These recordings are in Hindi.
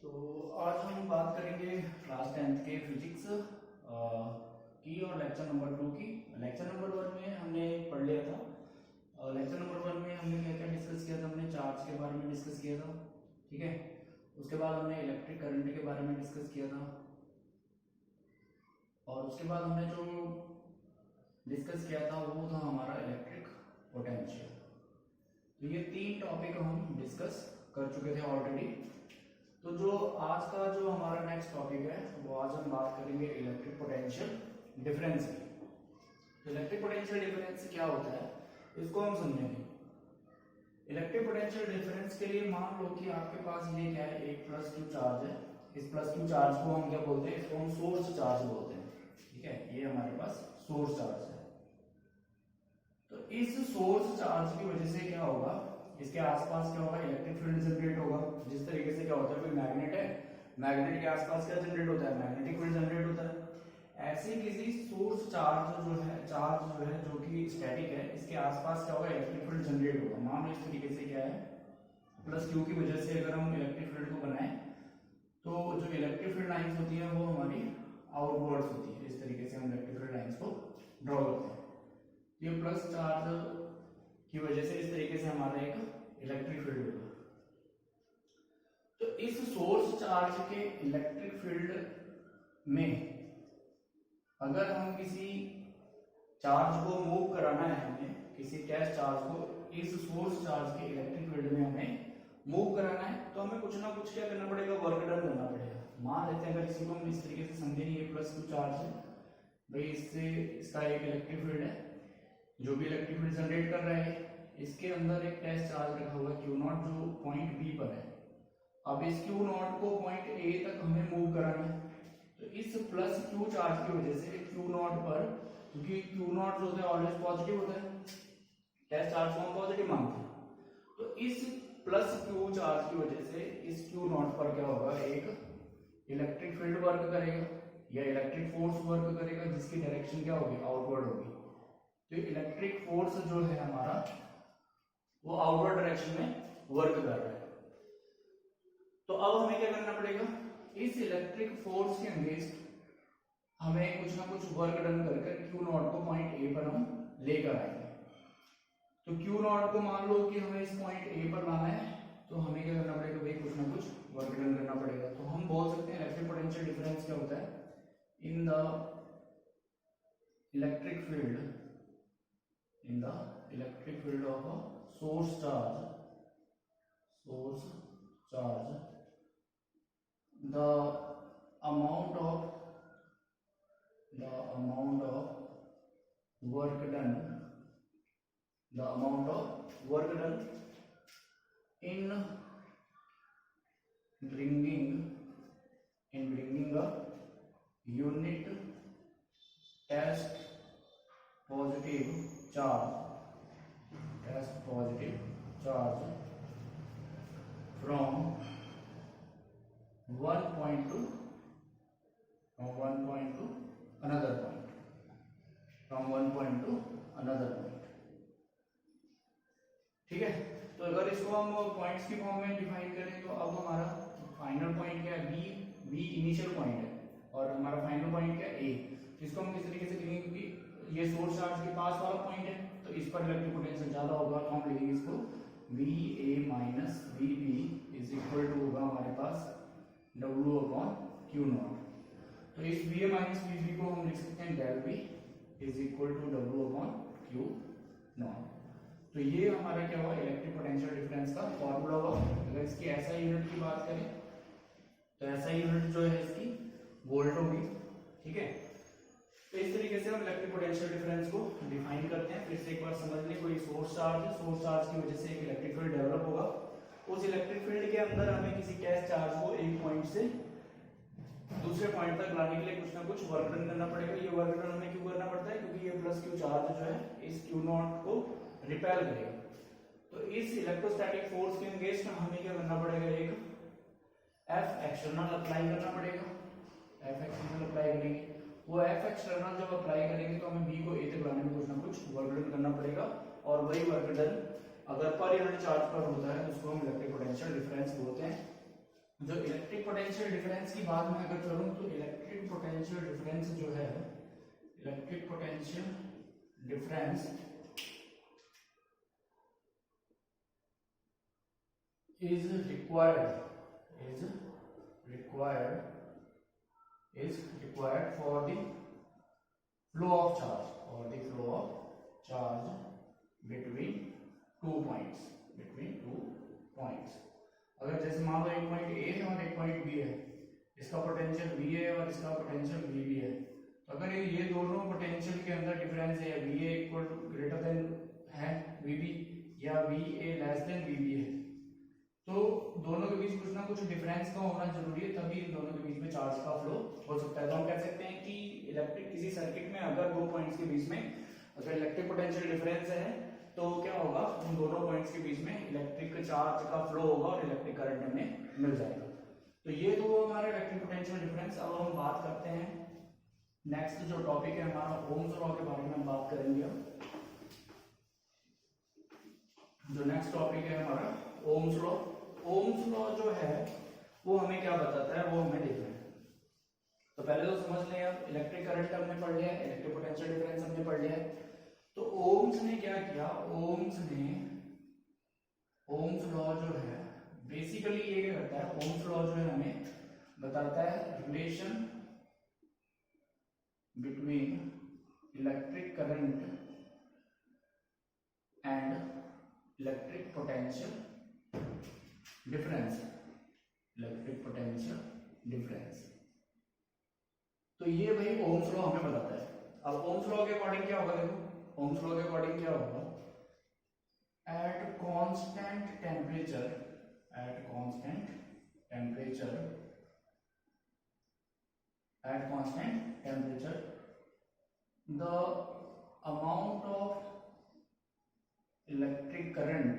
तो आज हम बात करेंगे क्लास 10th के फिजिक्स की और लेक्चर नंबर 2 की। लेक्चर नंबर 1 में हमने पढ़ लिया था। लेक्चर नंबर 1 में हमने क्या क्या डिस्कस किया था? हमने चार्ज के बारे में डिस्कस किया था, ठीक है। उसके बाद हमने इलेक्ट्रिक करंट के बारे में डिस्कस किया था और उसके बाद हमने जो डिस्कस किया था वो था हमारा इलेक्ट्रिक पोटेंशियल। तो ये 3 टॉपिक हम डिस्कस कर चुके थे ऑलरेडी। तो जो आज का जो हमारा नेक्स्ट टॉपिक है वो आज हम बात करेंगे इलेक्ट्रिक पोटेंशियल डिफरेंस की। तो इलेक्ट्रिक पोटेंशियल डिफरेंस क्या होता है इसको हम समझेंगे। इलेक्ट्रिक पोटेंशियल डिफरेंस के लिए मान लो कि आपके पास ये क्या है, एक +q चार्ज है। इस +q चार्ज को हम क्या बोलते हैं? इसको हम सोर्स चार्ज बोलते हैं, ठीक है। ये हमारे पास सोर्स चार्ज है। तो इस सोर्स चार्ज की वजह से क्या होगा, इसके आसपास क्या होगा, इलेक्ट्रिक फील्ड जनरेट होगा। जिस तरीके से क्या होता है, कोई मैग्नेट है, मैग्नेट के आसपास क्या जनरेट होता है, मैग्नेटिक फील्ड जनरेट होता है। ऐसे किसी सोर्स चार्ज जो है जो कि स्टैटिक है, इसके आसपास क्या होगा, इलेक्ट्रिक फील्ड जनरेट होगा। मान लो इस तरीके से क्या है, +q की वजह से अगर हम इलेक्ट्रिक फील्ड को बनाएं तो जो इलेक्ट्रिक फील्ड लाइंस होती है वो हमारी आउटवर्ड्स होती है। इस तरीके से हम इलेक्ट्रिक फील्ड लाइंस को ड्रॉ करते हैं। ये प्लस चार्ज की वजह से इस तरीके से हमारा एक इलेक्ट्रिक फील्ड होगा। तो इस सोर्स चार्ज के इलेक्ट्रिक फील्ड में अगर हम किसी चार्ज को मूव कराना है, हमें किसी टेस्ट चार्ज को इस सोर्स चार्ज के इलेक्ट्रिक फील्ड में हमें मूव कराना है, तो हमें कुछ ना कुछ क्या करना पड़ेगा, वर्क डन करना पड़ेगा। मान लेते हैं अगर किसी को हम इस तरीके से समझे, ये +q चार्ज है भाई, इससे इसका एक इलेक्ट्रिक फील्ड है जो भी इलेक्ट्रिक फील्ड जनरेट कर रहा है। इसके अंदर एक टेस्ट चार्ज रखा हुआ है Q0 जो पॉइंट B पर है। अब इस Q0 को पॉइंट A तक हमें मूव कराना है। तो इस +q चार्ज की वजह से Q0 पर, क्योंकि Q0 जो होता है ऑलवेज पॉजिटिव होता है, टेस्ट चार्ज को हम पॉजिटिव मानते हैं, तो इस +q चार्ज की वजह से इस Q0 पर क्या होगा, एक इलेक्ट्रिक फील्ड वर्क करेगा या इलेक्ट्रिक फोर्स वर्क करेगा, जिसकी डायरेक्शन क्या होगी, आउटवर्ड होगी। तो इलेक्ट्रिक फोर्स जो है हमारा वो आउटवर्ड डायरेक्शन में वर्क कर रहा है। तो अब हमें क्या करना पड़ेगा, इस इलेक्ट्रिक फोर्स के अगेंस्ट हमें कुछ ना कुछ वर्क डन करके Q0 को पॉइंट A पर हम लेकर आएंगे। तो Q0 को मान लो कि हमें इस पॉइंट A पर लाना है, तो हमें क्या करना पड़ेगा भाई, कुछ ना कुछ वर्क डन करना पड़ेगा। तो हम बोल सकते हैं इलेक्ट्रिक पोटेंशियल डिफरेंस क्या होता है, in the electric field of a source charge, the amount of work done in bringing a unit test positive charge from one point to another point, ठीक है। तो अगर इसको हम पॉइंट्स की फॉर्म में डिफाइन करें तो अब हमारा फाइनल पॉइंट क्या है, बी इनिशियल पॉइंट है और हमारा फाइनल पॉइंट क्या है, ए। इसको हम किस तरीके से लिखेंगे, क्योंकि ये सोर्स चार्ज के पास वाला पॉइंट है तो इस पर इलेक्ट्रिक पोटेंशियल ज्यादा होगा, तो हम लिखेंगे इसको VA - VB is equal to होगा हमारे पास W/Q0। तो इस VA - VB को हम लिख सकते हैं del V is equal to W/Q0। तो ये हमारा क्या हुआ, इलेक्ट्रिक पोटेंशियल डिफरेंस का फॉर्मूला हुआ। अगर इसकी SI यूनिट की बात करें तो SI यूनिट जो है इसकी वोल्ट होगी, ठीक है। तो इस तरीके से हम इलेक्ट्रिक पोटेंशियल डिफरेंस को डिफाइन करते हैं। फिर से एक बार समझ लें, कोई सोर्स चार्ज है, सोर्स चार्ज की वजह से एक इलेक्ट्रिक फील्ड डेवलप होगा। उस इलेक्ट्रिक फील्ड के अंदर हमें किसी टेस्ट चार्ज को एक पॉइंट से दूसरे पॉइंट तक लाने के लिए कुछ ना कुछ वर्क डन करना पड़ेगा। ये वर्क डन हमें क्यों करना पड़ता है, क्योंकि ये +q चार्ज जो है इस Q0 को रिपेल करेगा। तो इस इलेक्ट्रोस्टैटिक फोर्स के अगेंस्ट हमें क्या करना पड़ेगा, एक F एक्सटर्नल अप्लाई करना पड़ेगा। F एक्सटर्नल अप्लाई करेंगे, वो F एक्सटर्नल जब अप्लाई करेंगे तो हमें B को A तक लाने में कुछ ना कुछ वर्क डन करना पड़ेगा, और वही वर्क डन अगर पर यूनिट चार्ज पर होता है तो उसको हम इलेक्ट्रिक पोटेंशियल डिफरेंस बोलते हैं। जो इलेक्ट्रिक पोटेंशियल डिफरेंस की बात मैं अगर करूं तो इलेक्ट्रिक पोटेंशियल डिफरेंस जो है, electric potential difference is required for the flow of charge between two points, अगर जैसे मान लो एक पॉइंट ए है और एक पॉइंट बी है, इसका पोटेंशियल वी है और इसका पोटेंशियल वी बी है, तो अगर ये दोनों पोटेंशियल के अंदर डिफरेंस है, V A equal to greater than है वी बी या V A less than V B है, तो दोनों के बीच कुछ ना कुछ डिफरेंस का होना जरूरी है, तभी इन दोनों के बीच में चार्ज का फ्लो हो सकता है। तो हम कह सकते हैं कि इलेक्ट्रिक किसी सर्किट में अगर दो पॉइंट्स के बीच में अगर इलेक्ट्रिक पोटेंशियल डिफरेंस है तो क्या होगा, उन दोनों पॉइंट्स के बीच में इलेक्ट्रिक चार्ज का फ्लो होगा और इलेक्ट्रिक करंट हमें मिल जाएगा। तो ये तो हमारा इलेक्ट्रिक पोटेंशियल डिफरेंस। अब हम बात करते हैं नेक्स्ट जो टॉपिक है हमारा ओम्स लॉ के बारे में हम बात करेंगे। जो नेक्स्ट टॉपिक है हमारा ओम्स लॉ। ओम्स लॉ जो है वो हमें क्या बताता है, वो हमें देखना है। तो पहले तो समझ लें, अब इलेक्ट्रिक करंट हमने पढ़ लिया, इलेक्ट्रिक पोटेंशियल डिफरेंस हमने पढ़ लिया है। तो ओम्स ने क्या किया, ओम्स लॉ जो है बेसिकली ये क्या करता है, ओम्स लॉ जो है हमें बताता है relation between electric current and electric potential difference, तो ये भाई ओम्स लॉ हमें बताता है। अब ओम्स लॉ के अकॉर्डिंग क्या होगा, देखो ओम्स लॉ के अकॉर्डिंग क्या होगा, at constant temperature the amount of electric current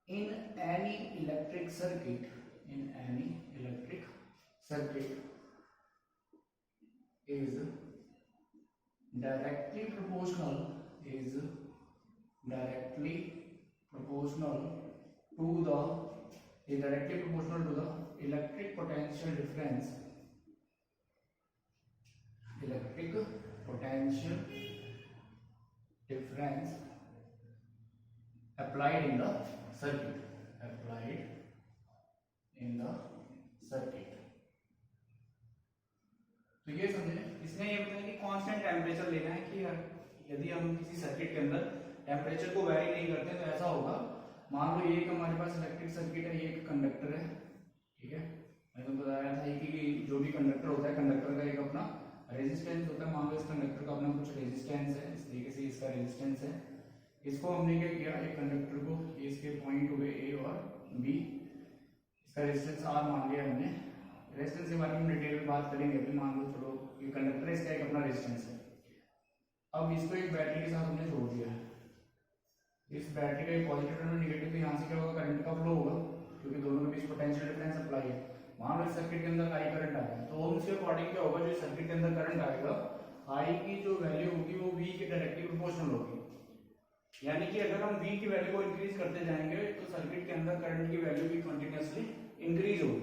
in any electric circuit is directly proportional to the electric potential difference applied in the circuit तो ये समझे, इसने ये बताया कि कांस्टेंट टेम्परेचर लेना है कि यदि हम किसी सर्किट के अंदर टेम्परेचर को वेरी नहीं करते तो ऐसा होगा, मान लो ये एक हमारे पास इलेक्ट्रिक सर्किट है, ये एक कंडक्टर है, ठीक है, मैंने तो बताया था कि जो भी कंडक्टर होता है, कंडक्टर का एक अपना रेजिस्टेंस होता है। मान लो इस कंडक्टर का अपना कुछ रेजिस्टेंस है, इस तरीके से इसका रेजिस्टेंस है। इसको हमने क्या किया, एक कंडक्टर को इसके पॉइंट हुए ए और बी, इसका रेजिस्टेंस आर मान लिया हमने। रेजिस्टेंस के बारे में डिटेल में बात करेंगे अभी। मान लो चलो ये कंडक्टर है, इसका एक अपना रेजिस्टेंस है। अब इसको एक बैटरी के साथ हमने जोड़ दिया है। इस बैटरी का एक पॉजिटिव टर्मिनल नेगेटिव, तो यहाँ से क्या होगा, करंट का फ्लो होगा, क्योंकि दोनों के बीच पोटेंशियल डिफरेंस अप्लाई है। मान लो इस सर्किट के अंदर आई करंट आएगा, तो ओम्स के अकॉर्डिंग क्या होगा, जो सर्किट के अंदर करंट आएगा, आई की जो वैल्यू होगी वो वी के डायरेक्टली प्रोपोर्शनल होगी। यानी कि अगर हम v की वैल्यू को इंक्रीज करते जाएंगे तो सर्किट के अंदर करंट की वैल्यू भी कंटिन्यूअसली इंक्रीज होगी।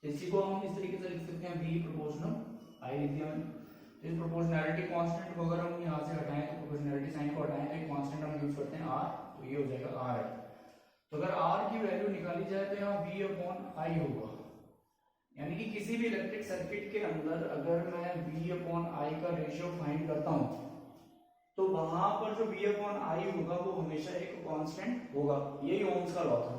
इसी को हम इस तरीके से लिख सकते हैं v प्रोपोर्शनल i लिख दिया। तो इस प्रोपोर्शनैलिटी कांस्टेंट को अगर हम यहां से हटाएं तो प्रोपोर्शनैलिटी साइन को हटाएं तो एक कांस्टेंट हम यूज करते हैं r, तो ये हो जाएगा r है। तो अगर r की वैल्यू निकाली जाए तो यहाँ v/i होगा। यानी कि किसी भी इलेक्ट्रिक सर्किट के अंदर अगर मैं v/i का रेशियो फाइंड करता हूं तो वहां पर जो v/i होगा वो हमेशा एक कांस्टेंट होगा। यही ओम्स का लॉ था।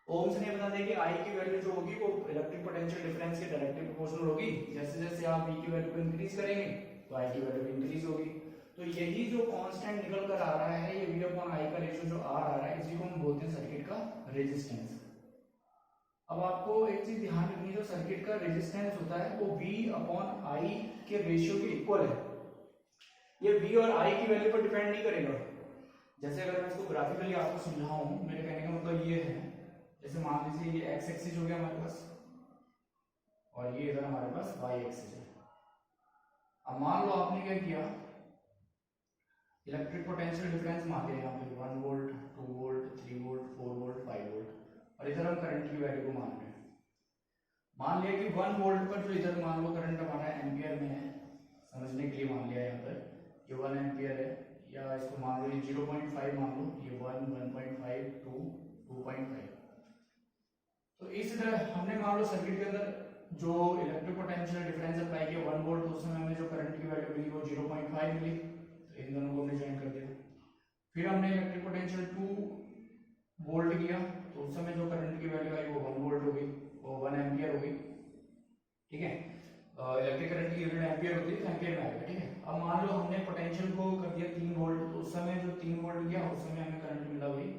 ओम्स ने बता दिया कि I की वैल्यू जो होगी वो इलेक्ट्रिक पोटेंशियल डिफरेंस के डायरेक्टली प्रोपोर्शनल होगी। जैसे जैसे आप V की वैल्यू को इंक्रीज करेंगे तो I की वैल्यू इंक्रीज होगी। तो यही जो कांस्टेंट निकल कर आ रहा है, ये v/i का रेशियो जो R आ रहा है, इसी को हम बोलते हैं सर्किट का रेजिस्टेंस। अब आपको एक चीज ध्यान रखनी है, जो सर्किट का रेजिस्टेंस होता है वो v/i के रेशियो के इक्वल है। ये v और i की वैल्यू पर डिपेंड नहीं करेगा। जैसे अगर मैं इसको ग्राफिकली आपको समझाऊं, मेरे कहने का मतलब ये है, जैसे मान लीजिए ये x एक्सिस हो गया हमारे पास और ये इधर हमारे पास y एक्सिस है। अब मान लो आपने क्या किया, इलेक्ट्रिक पोटेंशियल डिफरेंस मान लिया यहाँ पे 1 volt 2 volt 3 volt 4 volt 5 volt और इधर हम करंट की वैल्यू को मान रहे हैं। मान लिया कि 1 वोल्ट पर जो इधर मान लो करंट हमारा एम्पियर में है, समझने के लिए मान लिया यहाँ पर ये 1 एम्पियर है, या इसको मान लो ये 0.5 मान लो, ये 1 1.5 2 2.5। तो इस तरह हमने मान लो सर्किट के अंदर जो इलेक्ट्रिक पोटेंशियल डिफरेंस अप्लाई किया 1 वोल्ट, उस समय हमें जो करंट की वैल्यू मिली वो 0.5 मिली, तो इन दोनों को हमने ज्वाइन कर दिया। फिर हमने इलेक्ट्रिक पोटेंशियल 2 वोल्ट किया, तो उस समय जो करंट की वैल्यू आई वो 1 वोल्ट हो गई, वो 1 एम्पियर हो गई, ठीक है। इलेक्ट्रिक करंट की यूनिट एम्पियर होती है तो एम्पियर में आएगा, ठीक है। अब मान लो हमने पोटेंशियल को कर दिया 3 वोल्ट, तो उस समय जो 3 वोल्ट किया उस समय हमें करंट मिला वही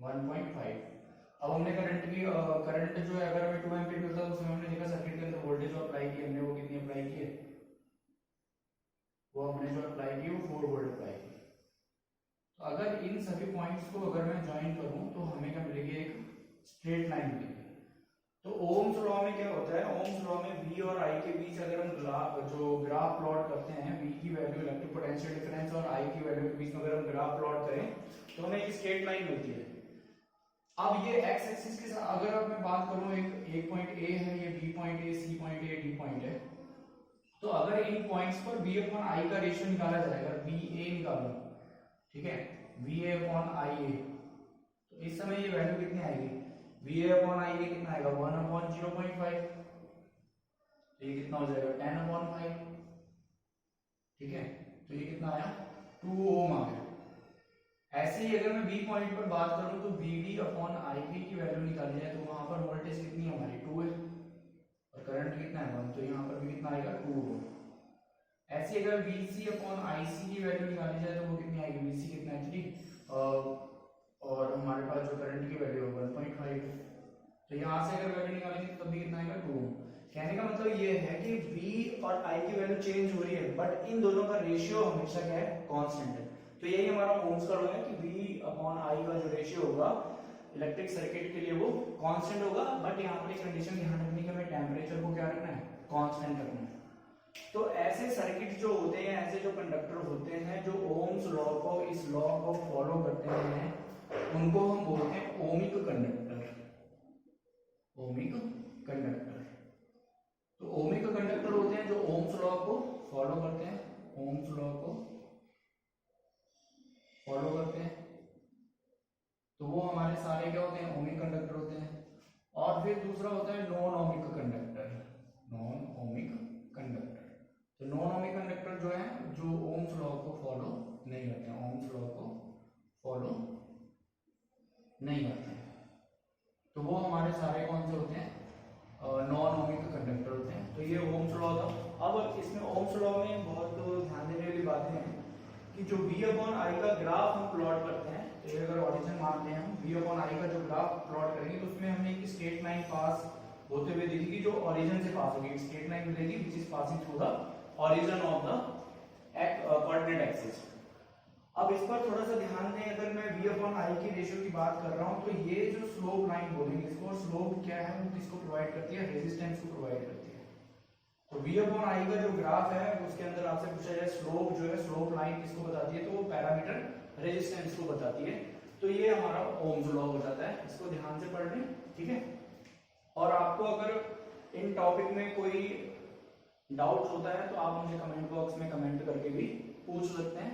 1.5। अब हमने करंट जो है अगर हमें 2 एम्पीयर मिलता तो उसमें हमने देखा सर्किट के अंदर वोल्टेज जो अप्लाई की हमने वो कितनी अप्लाई की है, वो हमने जो अप्लाई की वो 4 वोल्ट अप्लाई की। तो अगर इन सभी पॉइंट्स को अगर मैं ज्वाइन करूं तो हमें क्या मिलेगी, एक स्ट्रेट लाइन मिलेगी। तो ओम्स लॉ में क्या होता है, ओम्स लॉ में V और I के बीच अगर हम ग्राफ प्लॉट करते हैं, V की वैल्यू इलेक्ट्रिक पोटेंशियल डिफरेंस और I की वैल्यू के बीच में अगर हम ग्राफ प्लॉट करें तो हमें एक स्ट्रेट लाइन मिलती है। अब ये x एक्सिस के साथ अगर अब मैं बात करूं, एक पॉइंट A है, ये B पॉइंट है, C पॉइंट है, D पॉइंट है, तो अगर इन पॉइंट्स पर V अपॉन I का रेशियो निकाला जाएगा, VA निकालो, ठीक है, VA अपॉन IA, तो इस समय ये वैल्यू कितनी आएगी, VA अपॉन IA कितना आएगा 1 अपॉन 0.5, तो ये कितना हो जाएगा 10 अपॉन 5, ठीक है। तो ये कितना आया 2 ओम आ गया। ऐसे ही अगर मैं B पॉइंट पर बात करूं तो VB अपॉन IB की वैल्यू निकाली जाए तो वहां पर वोल्टेज कितनी है हमारी 2 है और करंट कितना है 1, तो यहाँ पर भी कितना आएगा 2 ओम। ऐसे अगर VC अपॉन IC की वैल्यू निकाली जाए तो वो कितनी आएगी, VC कितना है 3 और हमारे पास जो करंट की वैल्यू है 1.5 है, तो यहाँ से अगर वैल्यू निकालेंगे तब भी कितना आएगा 2 ओम। कहने का मतलब ये है कि V और I की वैल्यू चेंज हो रही है बट इन दोनों का रेशियो हमेशा क्या है, कांस्टेंट है। तो यही हमारा ओम्स का लॉ है कि V अपॉन I का जो रेशियो होगा इलेक्ट्रिक सर्किट के लिए वो कांस्टेंट होगा, बट यहाँ पर एक कंडीशन ध्यान रखनी है कि हमें टेम्परेचर को क्या रखना है, कांस्टेंट रखना है। तो ऐसे सर्किट जो होते हैं, ऐसे जो कंडक्टर होते हैं जो ओम्स लॉ को, इस लॉ को फॉलो करते हैं, उनको हम बोलते हैं ओमिक कंडक्टर, ओमिक कंडक्टर। तो ओमिक कंडक्टर होते हैं जो ओम्स लॉ को फॉलो करते हैं, ओम्स लॉ को फॉलो करते हैं, तो वो हमारे सारे क्या होते हैं, ओमिक कंडक्टर होते हैं। और फिर दूसरा होता है non ohmic conductor, non ohmic conductor. तो नॉन ओमिक कंडक्टर जो है जो ओम्स लॉ को फॉलो नहीं करते हैं, ओम्स लॉ को फॉलो नहीं करते हैं, तो वो हमारे सारे कौन से होते हैं, नॉन ओमिक कंडक्टर होते हैं। तो ये ओम्स लॉ था। अब इसमें ओम्स लॉ में बहुत ध्यान देने वाली बातें हैं कि जो V अपॉन I का ग्राफ हम प्लॉट करते हैं, तो ये अगर ओरिजिन मानते हैं हम, V अपॉन I का जो ग्राफ प्लॉट करेंगे तो उसमें हमें एक स्ट्रेट लाइन पास होते हुए दिखेगी जो ओरिजिन से पास होगी, स्ट्रेट लाइन मिलेगी which is passing through the origin of the coordinate axis. अब इस पर थोड़ा सा ध्यान दें, अगर मैं V अपॉन I की रेशियो की बात कर रहा हूं तो ये जो स्लोप लाइन बोलेंगे इसको, और स्लोप क्या है वो किसको प्रोवाइड करती है, रेजिस्टेंस को प्रोवाइड करती है। तो V अपॉन I का जो ग्राफ है उसके अंदर आपसे पूछा जाए स्लोप जो है, स्लोप लाइन किसको बताती है, तो वो पैरामीटर रेजिस्टेंस को बताती है। तो ये हमारा ओम्स लॉ हो जाता है, इसको ध्यान से पढ़ लें, ठीक है। और आपको अगर इन टॉपिक में कोई डाउट होता है तो आप मुझे कमेंट बॉक्स में कमेंट करके भी पूछ सकते हैं,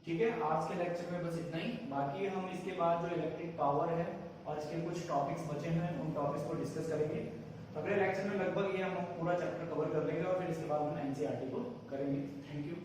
ठीक है। आज के लेक्चर में बस इतना ही, बाकी हम इसके बाद जो इलेक्ट्रिक पावर है और इसके कुछ टॉपिक्स बचे हैं उन टॉपिक्स को डिस्कस करेंगे। अगले लेक्चर में लगभग ये हम पूरा चैप्टर कवर कर लेंगे और फिर इसके बाद हम एनसीईआरटी को करेंगे। Thank you.